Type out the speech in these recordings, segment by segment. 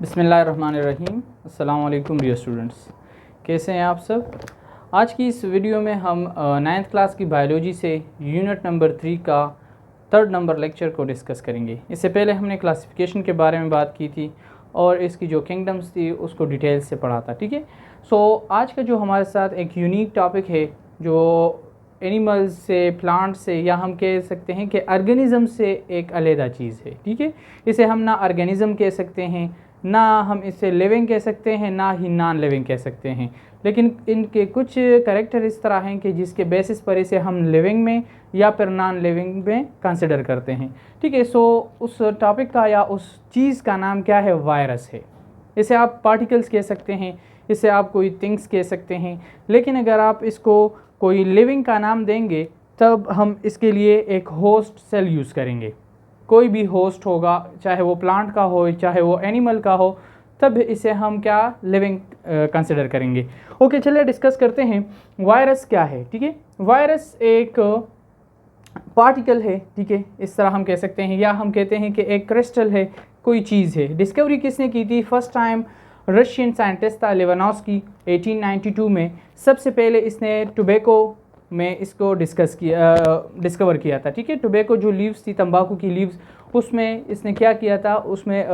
बिस्मिल्लाहिर्रहमानिर्रहीम। अस्सलाम वालेकुम डियर स्टूडेंट्स, कैसे हैं आप सब। आज की इस वीडियो में हम 9th क्लास की बायोलॉजी से यूनिट नंबर 3 का 3rd नंबर लेक्चर को डिस्कस करेंगे। इससे पहले हमने क्लासिफिकेशन के बारे में बात की थी और इसकी जो किंगडम्स थी उसको डिटेल से पढ़ा था। ठीक है, सो आज का जो हमारे साथ एक यूनिक टॉपिक है जो एनिमल्स से, प्लांट से, या हम कह सकते हैं कि ऑर्गेनिज़म से एक अलहदा चीज़ है। ठीक है, इसे हम ना ऑर्गेनिज़म कह सकते हैं, ना हम इसे लिविंग कह सकते हैं, ना ही नॉन लिविंग कह सकते हैं, लेकिन इनके कुछ कैरेक्टर इस तरह हैं कि जिसके बेसिस पर इसे हम लिविंग में या फिर नॉन लिविंग में कंसिडर करते हैं। ठीक है, सो उस टॉपिक का या उस चीज़ का नाम क्या है? वायरस है। इसे आप पार्टिकल्स कह सकते हैं, इसे आप कोई थिंग्स कह सकते हैं, लेकिन अगर आप इसको कोई लिविंग का नाम देंगे तब हम इसके लिए एक होस्ट सेल यूज़ करेंगे। कोई भी होस्ट होगा, चाहे वो प्लांट का हो चाहे वो एनिमल का हो, तब इसे हम क्या लिविंग कंसिडर करेंगे। ओके, चलिए डिस्कस करते हैं वायरस क्या है। ठीक है, वायरस एक पार्टिकल है। ठीक है, इस तरह हम कह सकते हैं, या हम कहते हैं कि एक क्रिस्टल है, कोई चीज़ है। डिस्कवरी किसने की थी? फर्स्ट टाइम रशियन साइंटिस्ट था लेवानोव्स्की 1892 में। सबसे पहले इसने टोबैको में इसको डिस्कवर किया था। ठीक है, टोबैको जो लीव्स थी, तंबाकू की लीव्स, उसमें इसने क्या किया था? उसमें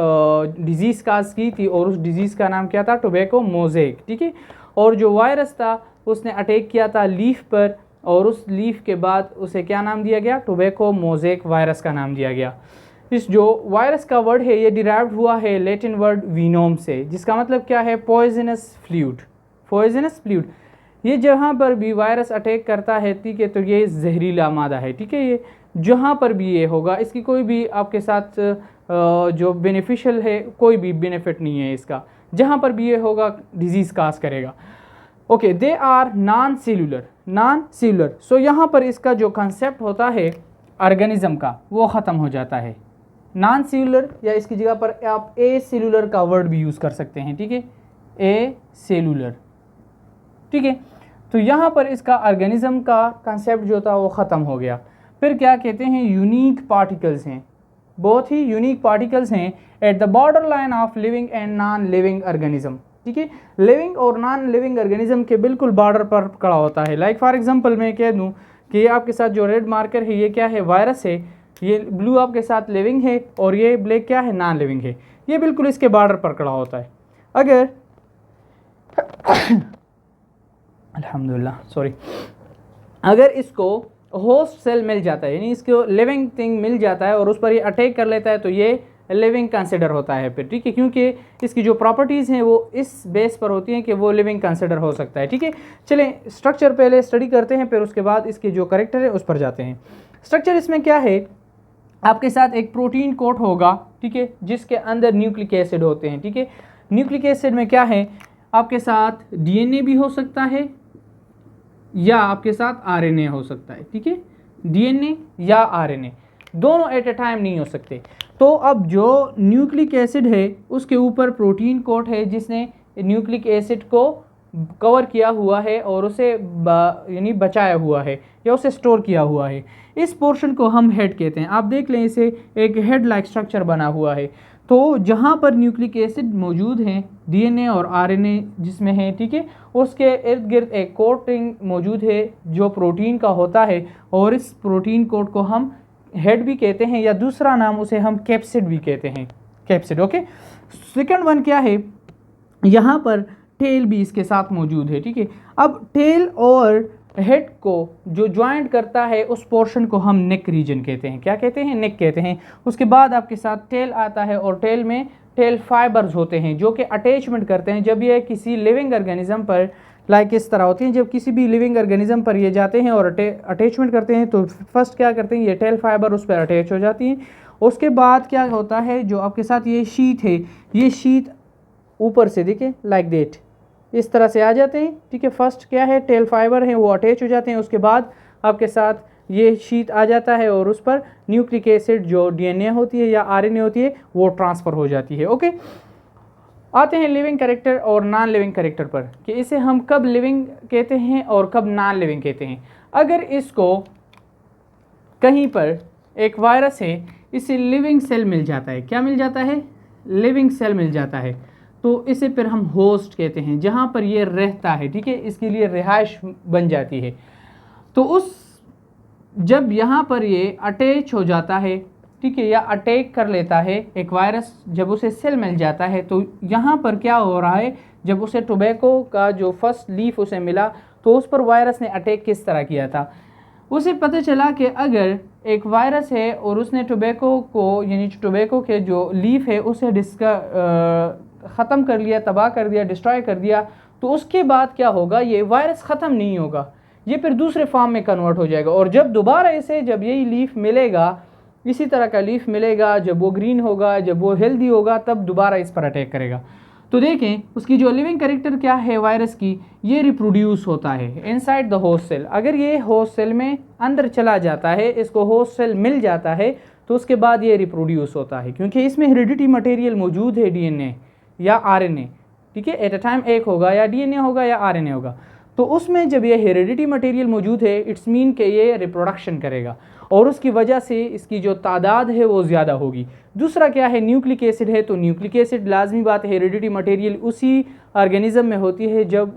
डिजीज़ काज की थी और उस डिजीज़ का नाम क्या था? Tobacco mosaic. ठीक है, और जो वायरस था उसने अटैक किया था लीफ पर, और उस लीफ के बाद उसे क्या नाम दिया गया? टोबैको मोज़ेक वायरस का नाम दिया गया। इस जो वायरस का वर्ड है ये डिराइव्ड हुआ है लैटिन वर्ड वीनोम से, जिसका मतलब क्या है? Poisonous fluid. पॉइजनस फ्लूइड, ये जहाँ पर भी वायरस अटैक करता है, ठीक है, तो ये जहरीला मादा है। ठीक है, ये जहाँ पर भी ये होगा, इसकी कोई भी आपके साथ जो बेनिफिशियल है, कोई भी बेनिफिट नहीं है इसका। जहाँ पर भी ये होगा डिजीज़ काज करेगा। Okay, they are non cellular. Non cellular, so यहाँ पर इसका जो कंसेप्ट होता है ऑर्गेनिज्म का वो ख़त्म हो जाता है। नॉन सेलुलर, या इसकी जगह पर आप ए सेलुलर का वर्ड भी यूज़ कर सकते हैं। ठीक है, ए सेलुलर। ठीक है, तो यहाँ पर इसका ऑर्गेनिज्म का कंसेप्ट जो था वो ख़त्म हो गया। फिर क्या कहते हैं? यूनिक पार्टिकल्स हैं, बहुत ही यूनिक पार्टिकल्स हैं at the border line of living and non living organism. ठीक है, लिविंग और नॉन लिविंग ऑर्गेनिज्म के बिल्कुल बॉर्डर पर खड़ा होता है। लाइक फॉर एग्जांपल मैं कह दूं कि ये आपके साथ जो रेड मार्कर है ये क्या है? वायरस है। ये ब्लू आपके साथ लिविंग है और ये ब्लैक क्या है? नॉन लिविंग है। ये बिल्कुल इसके बॉर्डर पर खड़ा होता है। अगर अल्हम्दुलिल्लाह, सॉरी, अगर इसको होस्ट सेल मिल जाता है, यानी इसको लिविंग थिंग मिल जाता है और उस पर ये अटैक कर लेता है, तो ये लिविंग कंसिडर होता है फिर। ठीक है, क्योंकि इसकी जो प्रॉपर्टीज़ हैं वो इस बेस पर होती हैं कि वो लिविंग कंसिडर हो सकता है। ठीक है, चलें स्ट्रक्चर पहले स्टडी करते हैं, फिर उसके बाद इसके जो करेक्टर है उस पर जाते हैं। स्ट्रक्चर इसमें क्या है? आपके साथ एक प्रोटीन कोट होगा, ठीक है, जिसके अंदर न्यूक्लिक एसिड होते हैं। ठीक है, न्यूक्लिक एसिड में क्या है? आपके साथ डीएनए भी हो सकता है या आपके साथ आरएनए हो सकता है। ठीक है, डीएनए या आरएनए दोनों एट ए टाइम नहीं हो सकते। तो अब जो न्यूक्लिक एसिड है उसके ऊपर प्रोटीन कोट है जिसने न्यूक्लिक एसिड को कवर किया हुआ है और उसे यानी बचाया हुआ है या उसे स्टोर किया हुआ है। इस पोर्शन को हम हेड कहते हैं। आप देख लें, इसे एक हेड लाइक स्ट्रक्चर बना हुआ है। तो जहाँ पर न्यूक्लिक एसिड मौजूद हैं, डीएनए और आरएनए जिसमें है, ठीक है, उसके इर्द गिर्द एक कोटिंग मौजूद है जो प्रोटीन का होता है, और इस प्रोटीन कोट को हम हेड भी कहते हैं, या दूसरा नाम उसे हम कैप्सिड भी कहते हैं। कैप्सिड। ओके, सेकंड वन क्या है? यहाँ पर टेल भी इसके साथ मौजूद है। ठीक है, अब टेल और हेड को जो ज्वाइंट करता है उस पोर्शन को हम नेक रीजन कहते हैं। क्या कहते हैं? नेक कहते हैं। उसके बाद आपके साथ टेल आता है और टेल में टेल फाइबर्स होते हैं जो कि अटैचमेंट करते हैं। जब ये किसी लिविंग ऑर्गेनिज्म पर लाइक इस तरह होती हैं, जब किसी भी लिविंग ऑर्गेनिज्म पर ये जाते हैं और अटैचमेंट करते हैं, तो फर्स्ट क्या करते हैं? ये टेल फाइबर उस पर अटैच हो जाती हैं। उसके बाद क्या होता है? जो आपके साथ ये शीट है, ये शीट ऊपर से देखिए लाइक दैट इस तरह से आ जाते हैं। ठीक है, फर्स्ट क्या है? टेल फाइबर है, वो अटैच हो जाते हैं। उसके बाद आपके साथ ये शीट आ जाता है और उस पर न्यूक्लिक एसिड जो डीएनए होती है या आरएनए होती है वो ट्रांसफ़र हो जाती है। ओके, आते हैं लिविंग कैरेक्टर और नॉन लिविंग कैरेक्टर पर, कि इसे हम कब लिविंग कहते हैं और कब नॉन लिविंग कहते हैं। अगर इसको कहीं पर एक वायरस है, इसे लिविंग सेल मिल जाता है। क्या मिल जाता है? लिविंग सेल मिल जाता है तो इसे फिर हम होस्ट कहते हैं, जहाँ पर ये रहता है, ठीक है, इसके लिए रिहाइश बन जाती है। तो उस जब यहाँ पर ये अटैच हो जाता है, ठीक है, या अटैक कर लेता है एक वायरस, जब उसे सेल मिल जाता है तो यहाँ पर क्या हो रहा है, जब उसे टोबैको का जो फर्स्ट लीफ उसे मिला तो उस पर वायरस ने अटैक किस तरह किया था। उसे पता चला कि अगर एक वायरस है और उसने टोबैको को, यानी टोबैको के जो लीफ है उसे ख़त्म कर लिया, तबाह कर दिया, डिस्ट्रॉय कर दिया, तो उसके बाद क्या होगा, ये वायरस ख़त्म नहीं होगा, ये फिर दूसरे फॉर्म में कन्वर्ट हो जाएगा। और जब दोबारा इसे, जब यही लीफ मिलेगा, इसी तरह का लीफ मिलेगा, जब वो ग्रीन होगा, जब वो हेल्दी होगा, तब दोबारा इस पर अटैक करेगा। तो देखें उसकी जो लिविंग कैरेक्टर क्या है वायरस की, ये रिप्रोड्यूस होता है इनसाइड द होस्ट सेल। अगर ये होस्ट सेल में अंदर चला जाता है, इसको होस्ट सेल मिल जाता है, तो उसके बाद ये रिप्रोड्यूस होता है, क्योंकि इसमें हेरिडिटी मटेरियल मौजूद है, डीएनए या आरएनए, ठीक है, एट अ टाइम एक होगा, या डीएनए होगा या आरएनए होगा। तो उसमें जब ये हेरिडिटी मटेरियल मौजूद है, इट्स मीन कि ये रिप्रोडक्शन करेगा और उसकी वजह से इसकी जो तादाद है वो ज़्यादा होगी। दूसरा क्या है, न्यूक्लिक एसिड है, तो न्यूक्लिक एसिड लाजमी बात है, हेरिडिटी मटेरियल उसी ऑर्गेनिज़म में होती है जब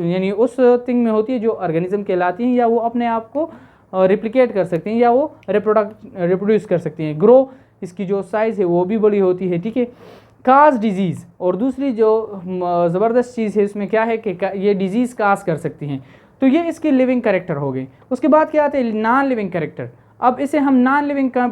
यानी उस थिंग में होती है जो ऑर्गेनिज़म कहलाती हैं, या वो अपने आप को रिप्लिकेट कर सकते हैं, या वो रिप्रोड्यूस कर सकती हैं, ग्रो, इसकी जो साइज़ है वो भी बड़ी होती है, ठीक है। काज डिजीज़, और दूसरी जो ज़बरदस्त चीज़ है इसमें क्या है कि ये डिजीज़ काज कर सकती हैं। तो ये इसके लिविंग कैरेक्टर हो गए। उसके बाद क्या आते हैं, नॉन लिविंग कैरेक्टर। अब इसे हम नॉन लिविंग का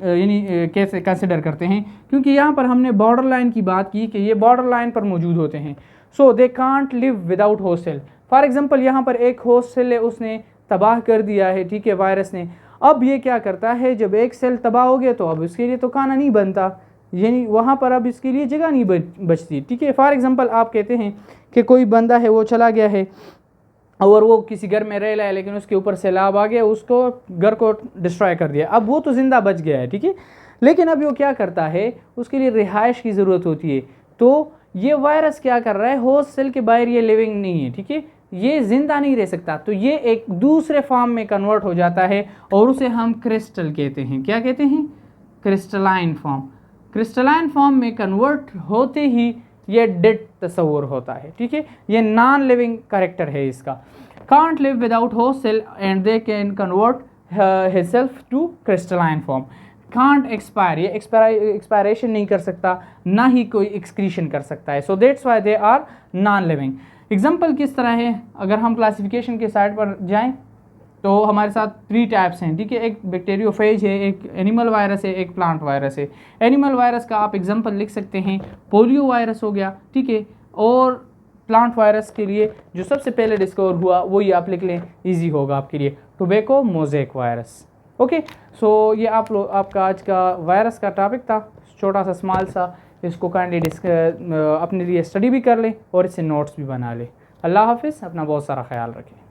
यानी कैसे कंसिडर करते हैं, क्योंकि यहाँ पर हमने बॉर्डर लाइन की बात की कि ये बॉर्डर लाइन पर मौजूद होते हैं। So they can't live without host cell. For example यहाँ पर एक होस्ट सेल है, उसने तबाह कर दिया है, ठीक है, वायरस ने। अब ये क्या करता है, जब एक सेल तबाह हो गया तो अब इसके लिए तो खाना नहीं बनता, यानी वहाँ पर अब इसके लिए जगह नहीं बचती, ठीक है। फॉर एग्जांपल आप कहते हैं कि कोई बंदा है वो चला गया है और वो किसी घर में रह रहा है, लेकिन उसके ऊपर सैलाब आ गया, उसको घर को डिस्ट्रॉय कर दिया। अब वो तो ज़िंदा बच गया है, ठीक है, लेकिन अब वो क्या करता है, उसके लिए रिहाइश की ज़रूरत होती है। तो ये वायरस क्या कर रहा है, होस्ट सेल के बाहर ये लिविंग नहीं है, ठीक है, ये ज़िंदा नहीं रह सकता, तो ये एक दूसरे फॉर्म में कन्वर्ट हो जाता है और उसे हम क्रिस्टल कहते हैं। क्या कहते हैं, क्रिस्टलाइन फॉर्म। क्रिस्टलाइन फॉर्म में कन्वर्ट होते ही ये डेड तस्वुर होता है, ठीक है, ये नॉन लिविंग कैरेक्टर है इसका। Can't live without host cell and they can convert himself to crystalline form. Can't expire, ये एक्सपायरेशन नहीं कर सकता, ना ही कोई एक्सक्रीशन कर सकता है। So that's why they are non living. Example किस तरह है, अगर हम क्लासिफिकेशन के साइड पर जाएं तो हमारे साथ 3 टाइप्स हैं, ठीक है, एक बैक्टीरियोफेज है, एक एनिमल वायरस है, एक प्लांट वायरस है। एनिमल वायरस का आप एग्जांपल लिख सकते हैं, पोलियो वायरस हो गया, ठीक है, और प्लांट वायरस के लिए जो सबसे पहले डिस्कवर हुआ वो ये आप लिख लें, इजी होगा आपके लिए, टोबैको मोज़ेक वायरस। ओके, सो ये आपका आज का वायरस का टॉपिक था, छोटा सा स्मॉल सा। इसको काइंडली अपने लिए स्टडी भी कर लें और इससे नोट्स भी बना लें। अल्लाह हाफिज़, अपना बहुत सारा ख्याल रखें।